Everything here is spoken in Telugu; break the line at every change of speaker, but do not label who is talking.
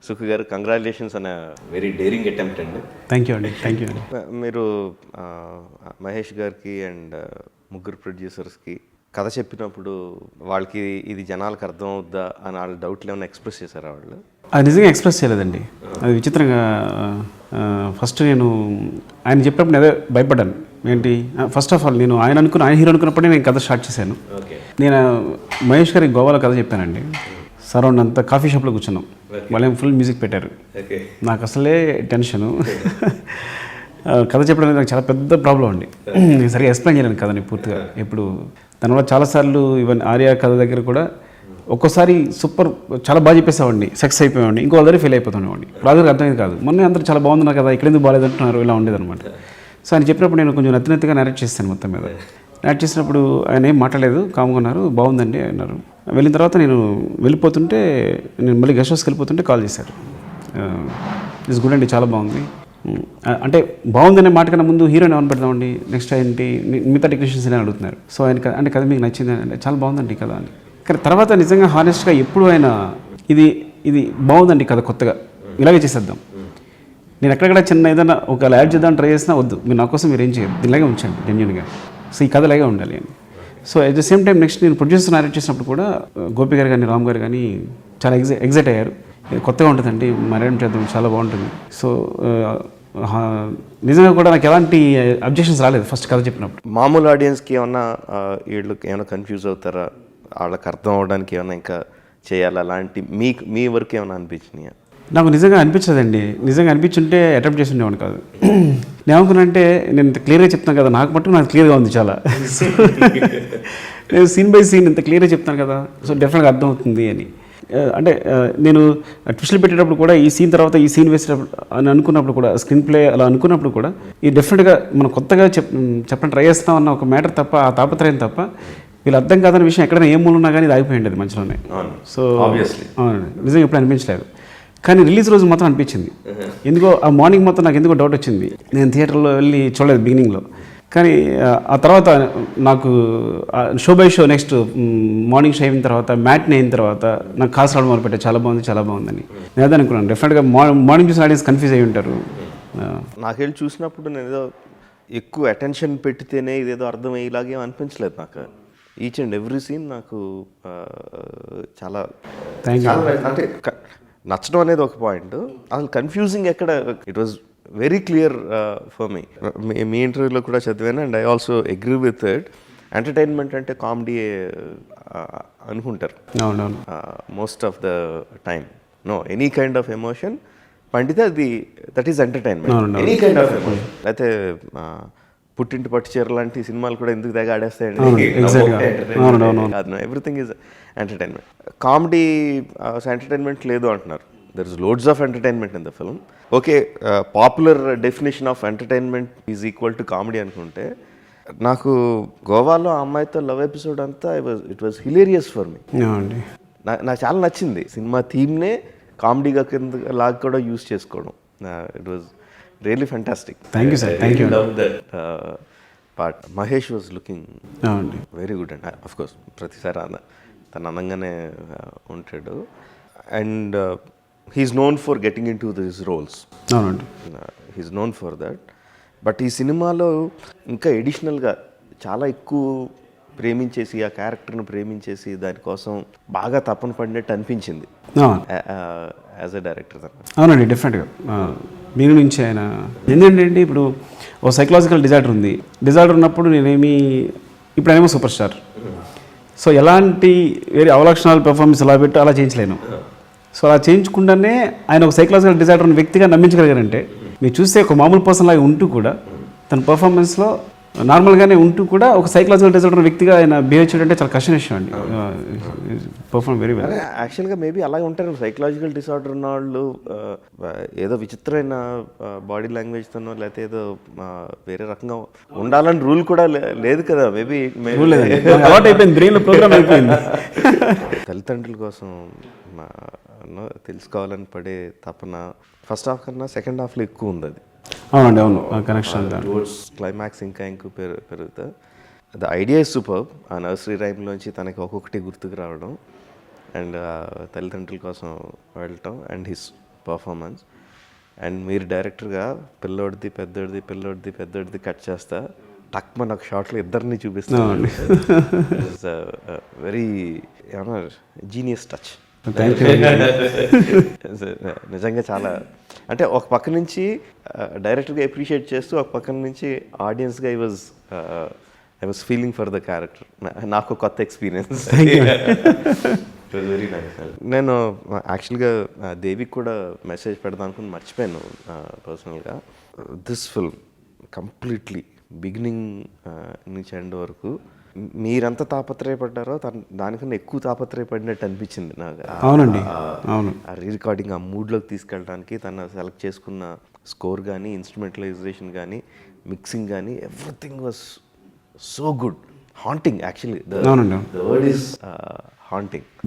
సుఖ గారు, కంగ్రాచులేషన్స్ అన్న వెరీ డేరింగ్ అటెంప్ట్ అండి.
థ్యాంక్ యూ అండి.
మీరు మహేష్ గారికి అండ్ ముగ్గురు ప్రొడ్యూసర్స్కి కథ చెప్పినప్పుడు వాళ్ళకి ఇది జనాలకు అర్థం అవుద్దా అని వాళ్ళ డౌట్లు ఏమైనా ఎక్స్ప్రెస్ చేశారా వాళ్ళు?
అది నిజంగా ఎక్స్ప్రెస్ చేయలేదండి. అది విచిత్రంగా ఫస్ట్ నేను ఆయన చెప్పినప్పుడు అదే భయపడ్డాను. ఏంటి ఫస్ట్ ఆఫ్ ఆల్ నేను ఆయన హీరో అనుకున్నప్పుడే నేను కథ స్టార్ట్ చేశాను. నేను మహేష్ గారికి గోవాలో కథ చెప్పానండి. సరౌండ్ అంతా కాఫీ షాప్లో కూర్చున్నాం. వాళ్ళేం ఫుల్ మ్యూజిక్ పెట్టారు. నాకు అసలే టెన్షను. కథ చెప్పడం నాకు చాలా పెద్ద ప్రాబ్లం అండి. నేను సరిగా ఎక్స్ప్లెయిన్ చేయలేను కథని పూర్తిగా. ఇప్పుడు దానివల్ల చాలాసార్లు ఈవెన్ ఆర్యా కథ దగ్గర కూడా ఒక్కోసారి సూపర్ చాలా బాగా చెప్పేసామండి, సక్సెస్ అయిపోయామండి, ఇంకో దగ్గర ఫెయిల్ అయిపోతున్నామండి. రాజుగారికి అర్థమైంది కాదు, మొన్న అందరూ చాలా బాగున్నారు కదా, ఇక్కడ ఎందుకు బాగాలేదు అంటున్నారు, ఇలా ఉండేది అనమాట. సో ఆయన చెప్పినప్పుడు నేను కొంచెం నత్తినత్తిగా నేరేట్ చేస్తాను మొత్తం మీద. నేరేట్ చేసినప్పుడు ఆయన ఏం మాట్లాడలేదు, కామ్గా ఉన్నారు, బాగుందండి అన్నారు. వెళ్ళిన తర్వాత నేను వెళ్ళిపోతుంటే, నేను మళ్ళీ గెస్ట్ హౌస్కి వెళ్ళిపోతుంటే కాల్ చేశారు. ఇట్స్ గుడ్ అండి, చాలా బాగుంది అంటే బాగుందనే మాట కన్నా ముందు హీరోని ఏమని పెడదామండి, నెక్స్ట్ ఏంటి మిగతా టెక్నీషియన్స్ అని అడుగుతున్నారు. సో ఆయన అంటే కథ మీకు నచ్చింది అంటే చాలా బాగుందండి కథ అని. కానీ తర్వాత నిజంగా హానెస్ట్గా ఎప్పుడు ఆయన ఇది బాగుందండి కథ, కొత్తగా ఇలాగే చేసేద్దాం, నేను ఎక్కడెక్కడ చిన్న ఏదైనా ఒక యాడ్ చేద్దాం ట్రై చేసినా వద్దు, మీరు నా కోసం మీరు ఏం చేయరు, ఇలాగే ఉంచండి జెన్యూన్గా, సో ఈ కథ ఇలాగే ఉండాలి అని. So at the same time next నేను ప్రొడ్యూసర్ నేరేట్ చేసినప్పుడు కూడా గోపి గారు కానీ రామ్ గారు కానీ చాలా ఎగ్జైట్ అయ్యారు. కొత్తగా ఉంటుందండి, మరేం చేద్దాం, చాలా బాగుంటుంది. సో నిజంగా కూడా నాకు ఎలాంటి అబ్జెక్షన్స్ రాలేదు ఫస్ట్ కథ చెప్పినప్పుడు.
మామూలు ఆడియన్స్కి ఏమన్నా వీళ్ళకి ఏమైనా కన్ఫ్యూజ్ అవుతారా, వాళ్ళకి అర్థం అవడానికి ఏమైనా ఇంకా చేయాలి, అలాంటి మీ వరకు ఏమైనా అనిపించినాయా?
నాకు నిజంగా అనిపించదండి. నిజంగా అనిపించుంటే అటెంప్ట్ చేసి ఉండేవాడిని కాదు. నేను ఏమనుకున్నానంటే, నేను ఇంత క్లియర్గా చెప్తాను కదా, నాకు మటుకు నాకు క్లియర్గా ఉంది చాలా. నేను సీన్ బై సీన్ ఇంత క్లియర్గా చెప్తాను కదా, సో డెఫినెట్గా అర్థం అవుతుంది అని. అంటే నేను ట్విస్టులు పెట్టేటప్పుడు కూడా ఈ సీన్ తర్వాత ఈ సీన్ వేసేటప్పుడు అని అనుకున్నప్పుడు కూడా, స్క్రీన్ ప్లే అలా అనుకున్నప్పుడు కూడా, ఈ డెఫినెట్గా మనం కొత్తగా చెప్పడం ట్రై చేస్తాం అన్న ఒక మ్యాటర్ తప్ప, ఆ తాపత్రయం తప్ప, వీళ్ళు అర్థం కాదన్న విషయం ఎక్కడైనా ఏం మూలన్నా కానీ ఇది ఆగిపోయింది అది మధ్యలోనే. సో అవునండి, నిజంగా ఎప్పుడు అనిపించలేదు. కానీ రిలీజ్ రోజు మాత్రం అనిపించింది. ఎందుకో ఆ మార్నింగ్ మొత్తం నాకు ఎందుకో డౌట్ వచ్చింది. నేను థియేటర్లో వెళ్ళి చూడలేదు బిగినింగ్లో, కానీ ఆ తర్వాత నాకు show by show next morning show అయిన తర్వాత, మ్యాట్ని అయిన తర్వాత నాకు కాల్స్ రావడం మొదలుపెట్టాను, చాలా బాగుందని. నేను అదే అనుకున్నాను, డెఫినెట్గా మార్నింగ్ చూసిన ఆడియన్స్ కన్ఫ్యూజ్ అయ్యి ఉంటారు.
నాకు వెళ్ళి చూసినప్పుడు నేను ఏదో ఎక్కువ అటెన్షన్ పెట్టితేనే ఇదేదో అర్థమయ్యేలాగే అనిపించలేదు నాకు. ఈచ్ అండ్ ఎవ్రీ సీన్ నాకు చాలా అంటే నచ్చడం అనేది ఒక పాయింట్, అసలు కన్ఫ్యూజింగ్ ఎక్కడ, it was very clear for me ఇంటర్వ్యూలో కూడా చదివాను, and I also agree with it. Entertainment అంటే కామెడీ అనుకుంటారు most of the time. No, any kind of emotion పండితే అది that is entertainment. Any kind of emotion. అయితే పుట్టింటి పట్టు చీర లాంటి సినిమాలు కూడా ఎందుకు తెగ ఆడేస్తాయండి, everything is entertainment. Comedy entertainment లేదు అంటున్నారు. There is loads of entertainment in the film. Okay, popular definition of entertainment is equal to comedy అనుకుంటే, నాకు గోవాలో ఆ అమ్మాయితో లవ్ ఎపిసోడ్ అంతా it was hilarious for me. నాకు చాలా నచ్చింది. సినిమా థీమ్నే కామెడీగా కింద లాగా కూడా యూస్ చేసుకోవడం. It was really fantastic.
Thank you sir, thank you.
Love that part. Mahesh was looking very good and of course ప్రతిసారి తను అందంగానే ఉంటాడు. And he's known for getting into this roles. He's known for that. But ఈ సినిమాలో ఇంకా ఎడిషనల్గా చాలా ఎక్కువ ప్రేమించేసి, ఆ క్యారెక్టర్ని ప్రేమించేసి దానికోసం బాగా తపన పడినట్టు అనిపించింది యాజ్ ఎ డైరెక్టర్.
అవునండి, డెఫినెట్గా దీని నుంచి ఆయన ఏంటంటే, ఇప్పుడు ఓ సైకలాజికల్ డిజార్డర్ ఉంది. డిజార్డర్ ఉన్నప్పుడు ఇప్పుడు ఆయనేమో సూపర్ స్టార్. సో ఎలాంటి వేరే అవలక్షణాలు పెర్ఫార్మెన్స్ అలా పెట్టి అలా చేయించలేను. సో అలా చేయించకుండానే ఆయన ఒక సైకలాజికల్ డిజార్డర్ ఉన్న వ్యక్తిగా నమ్మించగలిగారంటే, మీరు చూస్తే ఒక మామూలు పర్సన్ లాగా ఉంటూ కూడా తన పర్ఫార్మెన్స్లో నార్మల్గానే ఉంటూ కూడా ఒక సైకలాజికల్ డిజార్డర్ వ్యక్తిగా ఆయన బిహేవ్ చేయడం అంటే చాలా కష్టం విషయం అండి. Perform very well.
యాక్చువల్గా మేబీ అలాగే ఉంటారు. సైకలాజికల్ డిసార్డర్ ఉన్న వాళ్ళు ఏదో విచిత్రమైన బాడీ లాంగ్వేజ్తోనో లేకపోతే ఏదో వేరే రకంగా ఉండాలని రూల్ కూడా లేదు కదా. మేబీ
అలవాటు అయిపోయింది, బ్రెయిన్లో ప్రోగ్రామ్ అయిపోయింది.
తల్లిదండ్రుల కోసం తెలుసుకోవాలని పడే తపన ఫస్ట్ హాఫ్ కన్నా సెకండ్ హాఫ్లో ఎక్కువ ఉంది. అది
అవునండి, అవును, కనెక్షన్
టువర్డ్స్ క్లైమాక్స్ ఇంకా పెరుగుతా. The idea is super. ఆ నర్సరీ రైమ్లోంచి తనకి ఒక్కొక్కటి గుర్తుకు రావడం, అండ్ తల్లిదండ్రుల కోసం వెళ్ళటం, అండ్ హిస్ పర్ఫార్మెన్స్. అండ్ మీరు డైరెక్టర్గా పిల్లోడిది పెద్దోడిది కట్ చేస్తా టక్మ నాకు షార్ట్లో ఇద్దరిని చూపిస్తాను. వెరీ ఏమన్నారు జీనియస్ టచ్.
Thank you.
నిజంగా చాలా అంటే ఒక పక్క నుంచి డైరెక్టర్గా అప్రిషియేట్ చేస్తూ ఒక పక్క నుంచి ఆడియన్స్గా I was feeling for the character. నాకు కొత్త ఎక్స్పీరియన్స్. Very nice. నేను యాక్చువల్గా దేవికి కూడా మెసేజ్ పెడదాం అనుకుని మర్చిపోయాను పర్సనల్గా. దిస్ ఫిల్మ్ కంప్లీట్లీ బిగినింగ్ నుంచి ఎండ్ వరకు మీరెంత తాపత్రయపడ్డారో దానికన్నా ఎక్కువ తాపత్రయపడినట్టు అనిపించింది నాకు.
అవునండి, అవును.
ఆ రీ రికార్డింగ్ ఆ మూడ్లోకి తీసుకెళ్ళడానికి తను సెలెక్ట్ చేసుకున్న స్కోర్ కానీ, ఇన్స్ట్రుమెంటలైజేషన్ కానీ, మిక్సింగ్ కానీ, everything was so good. Haunting actually. The word is haunting.